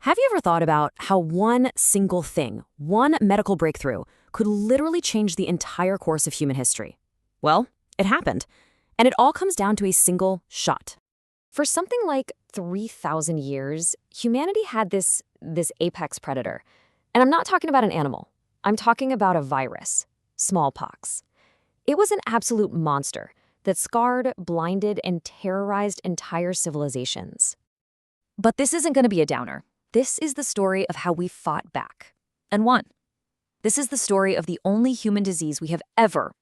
Have you ever thought about how one single thing, one medical breakthrough, could literally change the entire course of human history? Well, it happened. And it all comes down to a single shot. For something like 3,000 years, humanity had this apex predator. And I'm not talking about an animal. I'm talking about a virus, smallpox. It was an absolute monster that scarred, blinded, and terrorized entire civilizations. But this isn't going to be a downer. This is the story of how we fought back and won. This is the story of the only human disease we have ever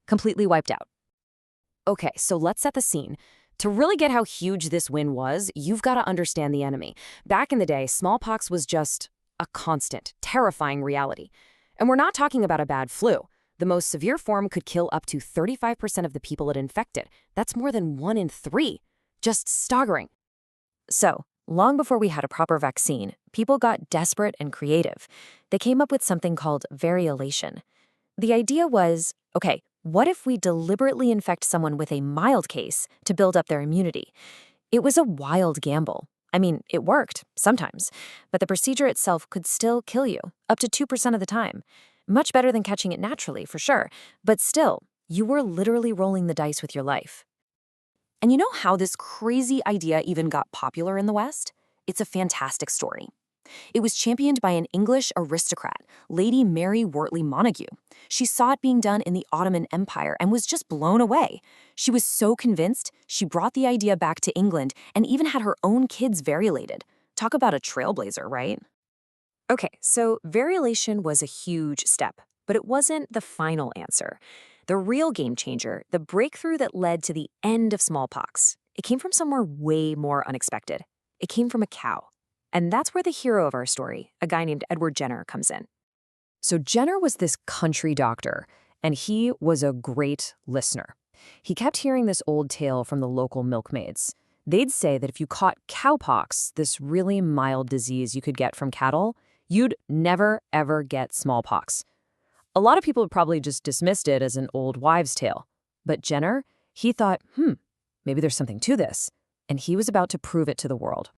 completely wiped out. Okay, so let's set the scene. To really get how huge this win was, you've got to understand the enemy. Back in the day, smallpox was just a constant, terrifying reality. And we're not talking about a bad flu. The most severe form could kill up to 35% of the people it infected. That's more than 1 in 3. Just staggering. So, long before we had a proper vaccine, people got desperate and creative. They came up with something called variolation. The idea was, okay, what if we deliberately infect someone with a mild case to build up their immunity? It was a wild gamble. I mean, it worked, sometimes, but the procedure itself could still kill you, up to 2% of the time. Much better than catching it naturally, for sure, but still, you were literally rolling the dice with your life. And you know how this crazy idea even got popular in the West? It's a fantastic story. It was championed by an English aristocrat, Lady Mary Wortley Montagu. She saw it being done in the Ottoman Empire and was just blown away. She was so convinced, she brought the idea back to England and even had her own kids variolated. Talk about a trailblazer, right? Okay, so variolation was a huge step, but it wasn't the final answer. The real game changer, the breakthrough that led to the end of smallpox, it came from somewhere way more unexpected. It came from a cow. And that's where the hero of our story, a guy named Edward Jenner, comes in. So Jenner was this country doctor, and he was a great listener. He kept hearing this old tale from the local milkmaids. They'd say that if you caught cowpox, this really mild disease you could get from cattle, you'd never, ever get smallpox. A lot of people would probably just dismissed it as an old wives' tale. But Jenner, he thought, maybe there's something to this. And he was about to prove it to the world.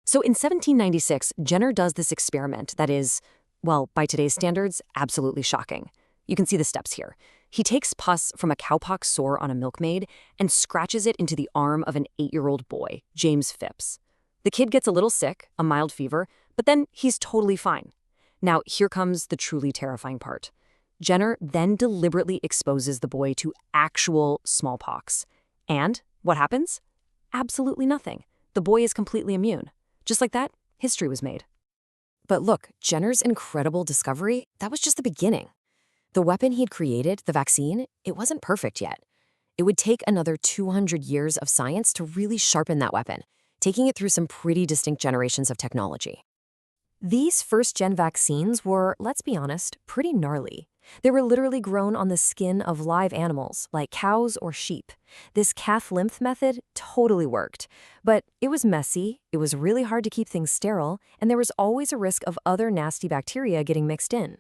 So in 1796, Jenner does this experiment that is, well, by today's standards, absolutely shocking. You can see the steps here. He takes pus from a cowpox sore on a milkmaid and scratches it into the arm of an 8-year-old boy, James Phipps. The kid gets a little sick, a mild fever, but then he's totally fine. Now, here comes the truly terrifying part. Jenner then deliberately exposes the boy to actual smallpox. And what happens? Absolutely nothing. The boy is completely immune. Just like that, history was made. But look, Jenner's incredible discovery, that was just the beginning. The weapon he'd created, the vaccine, it wasn't perfect yet. It would take another 200 years of science to really sharpen that weapon, taking it through some pretty distinct generations of technology. These first-gen vaccines were, let's be honest, pretty gnarly. They were literally grown on the skin of live animals, like cows or sheep. This calf-lymph method totally worked. But it was messy, it was really hard to keep things sterile, and there was always a risk of other nasty bacteria getting mixed in.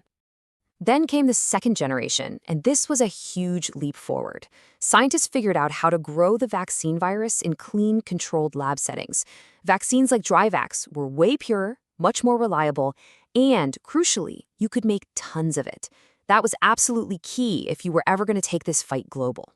Then came the second generation, and this was a huge leap forward. Scientists figured out how to grow the vaccine virus in clean, controlled lab settings. Vaccines like Dryvax were way purer, much more reliable, and, crucially, you could make tons of it. That was absolutely key if you were ever going to take this fight global.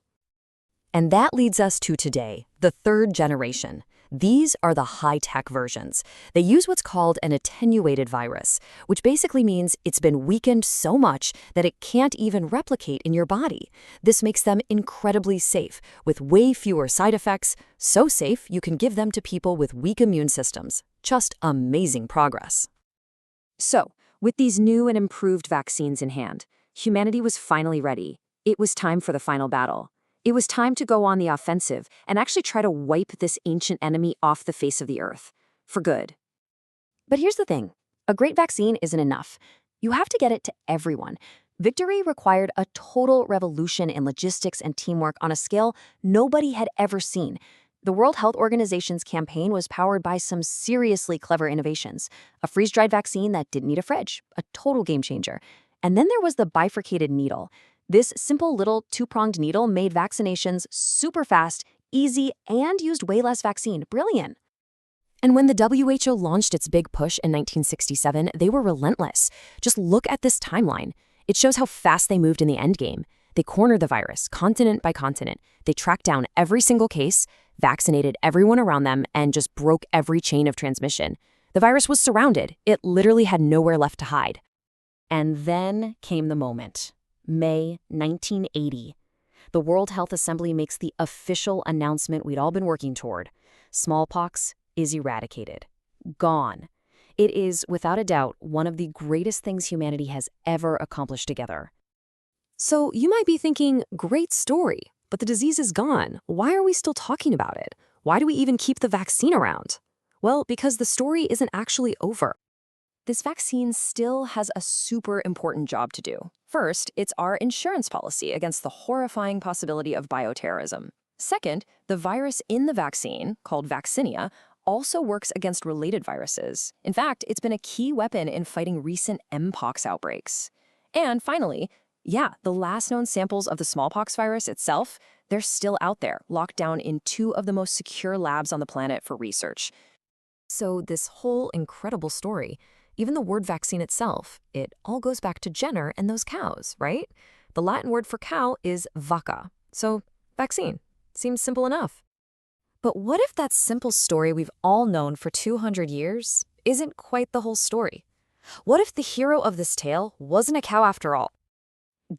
And that leads us to today, the third generation. These are the high-tech versions. They use what's called an attenuated virus, which basically means it's been weakened so much that it can't even replicate in your body. This makes them incredibly safe, with way fewer side effects, so safe you can give them to people with weak immune systems. Just amazing progress. So, with these new and improved vaccines in hand, humanity was finally ready. It was time for the final battle. It was time to go on the offensive and actually try to wipe this ancient enemy off the face of the earth, for good. But here's the thing. A great vaccine isn't enough. You have to get it to everyone. Victory required a total revolution in logistics and teamwork on a scale nobody had ever seen. The World Health Organization's campaign was powered by some seriously clever innovations. A freeze-dried vaccine that didn't need a fridge, a total game changer. And then there was the bifurcated needle. This simple little 2-pronged needle made vaccinations super fast, easy, and used way less vaccine. Brilliant. And when the WHO launched its big push in 1967, they were relentless. Just look at this timeline. It shows how fast they moved in the endgame. They cornered the virus, continent by continent. They tracked down every single case, vaccinated everyone around them, and just broke every chain of transmission. The virus was surrounded. It literally had nowhere left to hide. And then came the moment. May 1980. The World Health Assembly makes the official announcement we'd all been working toward. Smallpox is eradicated. Gone. It is, without a doubt, one of the greatest things humanity has ever accomplished together. So you might be thinking, great story, but the disease is gone. Why are we still talking about it? Why do we even keep the vaccine around? Well, because the story isn't actually over. This vaccine still has a super important job to do. First, it's our insurance policy against the horrifying possibility of bioterrorism. Second, the virus in the vaccine, called vaccinia, also works against related viruses. In fact, it's been a key weapon in fighting recent mpox outbreaks. And finally, the last known samples of the smallpox virus itself, they're still out there, locked down in 2 of the most secure labs on the planet for research. So this whole incredible story, even the word vaccine itself, it all goes back to Jenner and those cows, right? The Latin word for cow is vacca. So vaccine. Seems simple enough. But what if that simple story we've all known for 200 years isn't quite the whole story? What if the hero of this tale wasn't a cow after all?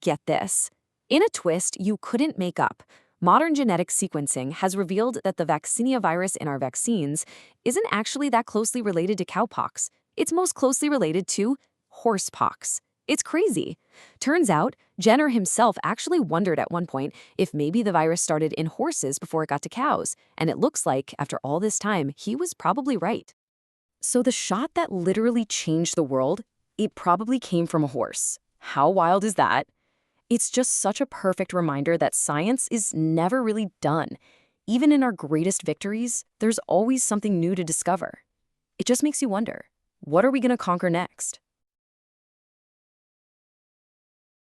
Get this. In a twist you couldn't make up, modern genetic sequencing has revealed that the vaccinia virus in our vaccines isn't actually that closely related to cowpox. It's most closely related to horsepox. It's crazy. Turns out, Jenner himself actually wondered at one point if maybe the virus started in horses before it got to cows, and it looks like, after all this time, he was probably right. So the shot that literally changed the world, it probably came from a horse. How wild is that? It's just such a perfect reminder that science is never really done. Even in our greatest victories, there's always something new to discover. It just makes you wonder, what are we going to conquer next?